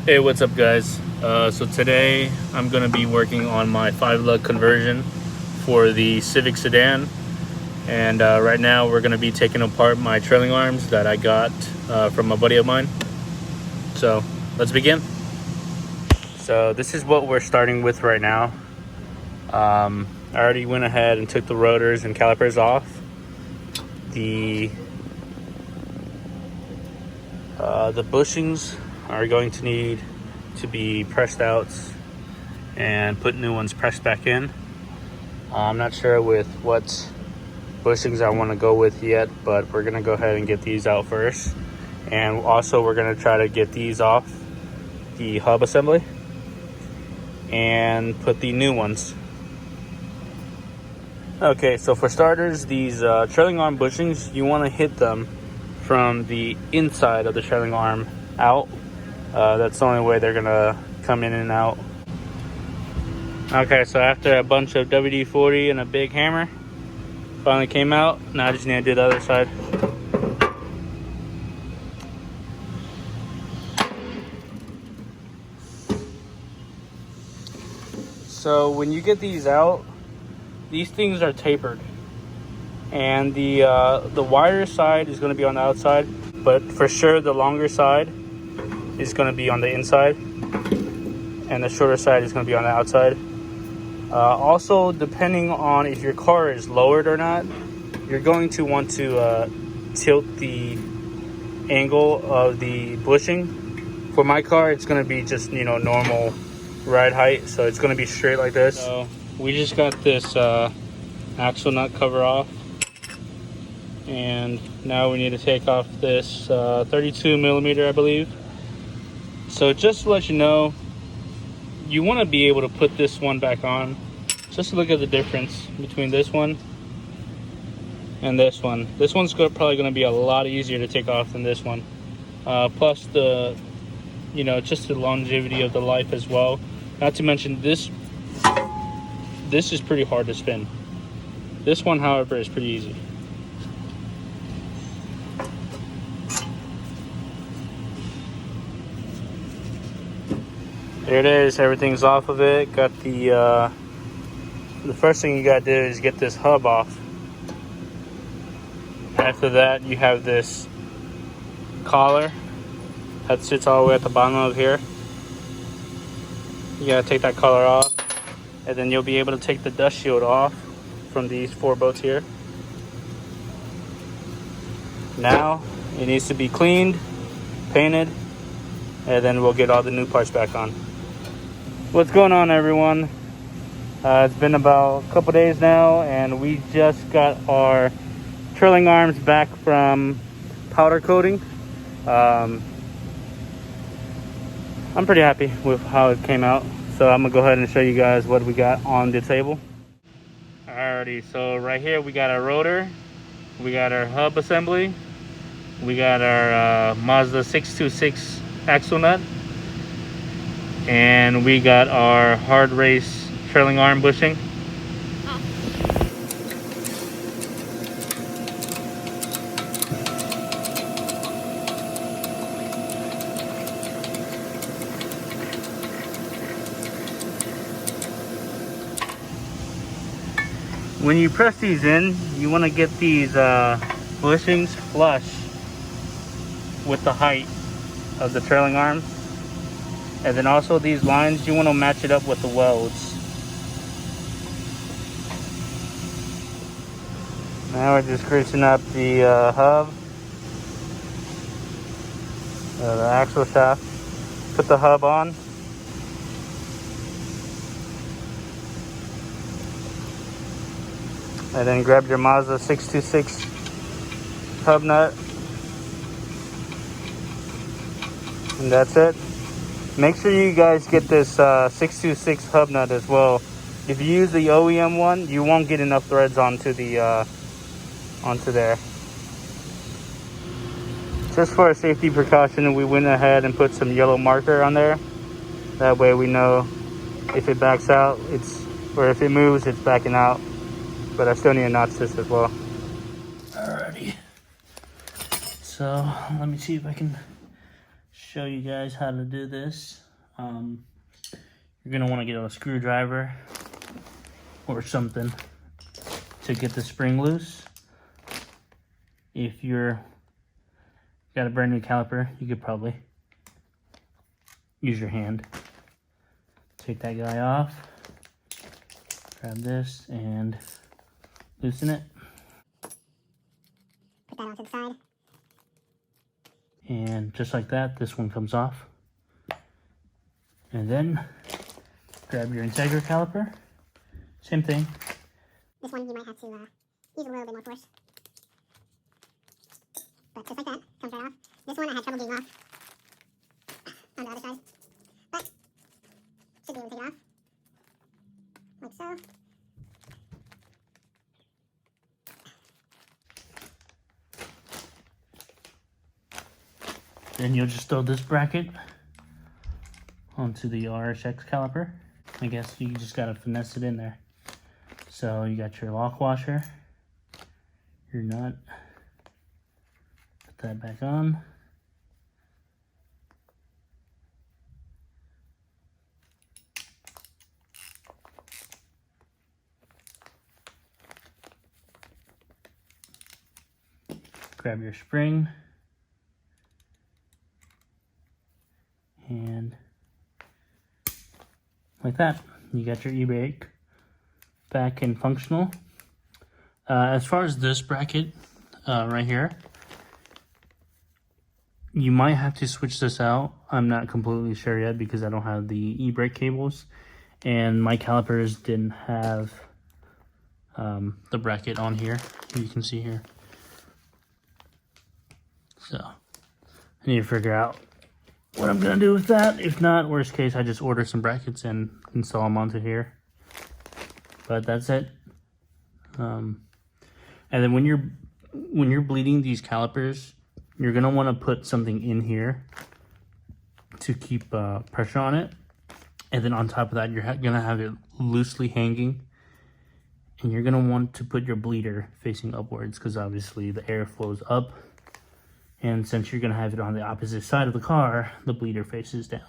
Hey, what's up, guys? So today I'm going to be working on my 5-lug conversion for the Civic sedan, and right now we're going to be taking apart my trailing arms that I got from a buddy of mine. So let's begin. So this is what we're starting with right now. I already went ahead and took the rotors and calipers off. The bushings are going to need to be pressed out and put new ones pressed back in. I'm not sure with what bushings I want to go with yet, but we're gonna go ahead and get these out first, and also we're gonna try to get these off the hub assembly and put the new ones. Okay, so for starters, these trailing arm bushings, you want to hit them from the inside of the trailing arm out. That's the only way they're gonna come in and out. Okay, so after a bunch of WD-40 and a big hammer, finally came out. Now I just need to do the other side. So when you get these out, these things are tapered, and the wider side is going to be on the outside, but for sure the longer side is going to be on the inside, and the shorter side is going to be on the outside. Also, depending on if your car is lowered or not, you're going to want to tilt the angle of the bushing. For my car, it's going to be just, normal ride height, so it's going to be straight like this. So we just got this axle nut cover off, and now we need to take off this 32 millimeter, I believe. So just to let you know, you want to be able to put this one back on. Just look at the difference between this one and this one. This one's probably going to be a lot easier to take off than this one. Plus the, just the longevity of the life as well. Not to mention this is pretty hard to spin. This one, however, is pretty easy. There it is, everything's off of it. Got the first thing you gotta do is get this hub off. After that, you have this collar that sits all the way at the bottom of here. You gotta take that collar off, and then you'll be able to take the dust shield off from these 4 bolts here. Now, it needs to be cleaned, painted, and then we'll get all the new parts back on. What's going on, everyone? It's been about a couple days now, and we just got our trailing arms back from powder coating. I'm pretty happy with how it came out, so I'm gonna go ahead and show you guys what we got on the table. Alrighty, so right here we got our rotor, we got our hub assembly, we got our Mazda 626 axle nut, and we got our hard race trailing arm bushing. When you press these in, you want to get these bushings flush with the height of the trailing arm. And then also these lines, you want to match it up with the welds. Now we're just greasing up the hub, the axle shaft. Put the hub on. And then grab your Mazda 626 hub nut. And that's it. Make sure you guys get this 626 hub nut as well. If you use the OEM one, you won't get enough threads onto the onto there. Just for a safety precaution, we went ahead and put some yellow marker on there. That way we know if it backs out, or if it moves, it's backing out. But I still need to notch this as well. Alrighty. So let me see if I can show you guys how to do this. You're gonna want to get a screwdriver or something to get the spring loose. If you're got a brand new caliper, you could probably use your hand. Take that guy off, grab this and loosen it. Put that onto the side. And just like that, this one comes off. And then grab your Integra caliper. Same thing. This one you might have to use a little bit more force. But just like that, comes right off. This one I had trouble getting off on the other side. But should be able to take it off. Like so. Then you'll just throw this bracket onto the RSX caliper. I guess you just gotta finesse it in there. So you got your lock washer, your nut, put that back on. Grab your spring. And like that, you got your e-brake back and functional. As far as this bracket right here, you might have to switch this out. I'm not completely sure yet because I don't have the e-brake cables, and my calipers didn't have the bracket on here. You can see here. So I need to figure out what I'm gonna do with that. If not, worst case, I just order some brackets and install them onto here. But that's it. And then when you're bleeding these calipers, you're gonna want to put something in here to keep pressure on it. And then on top of that, you're gonna have it loosely hanging, and you're gonna want to put your bleeder facing upwards because obviously the air flows up. And since you're going to have it on the opposite side of the car, the bleeder faces down.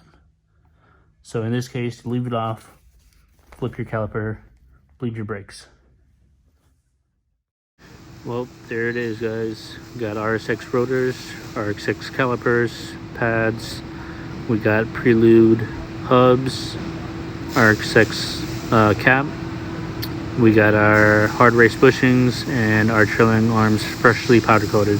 So in this case, leave it off, flip your caliper, bleed your brakes. Well, there it is, guys. We got RSX rotors, RSX calipers, pads. We got Prelude hubs, RSX cap. We got our hard race bushings and our trailing arms freshly powder coated.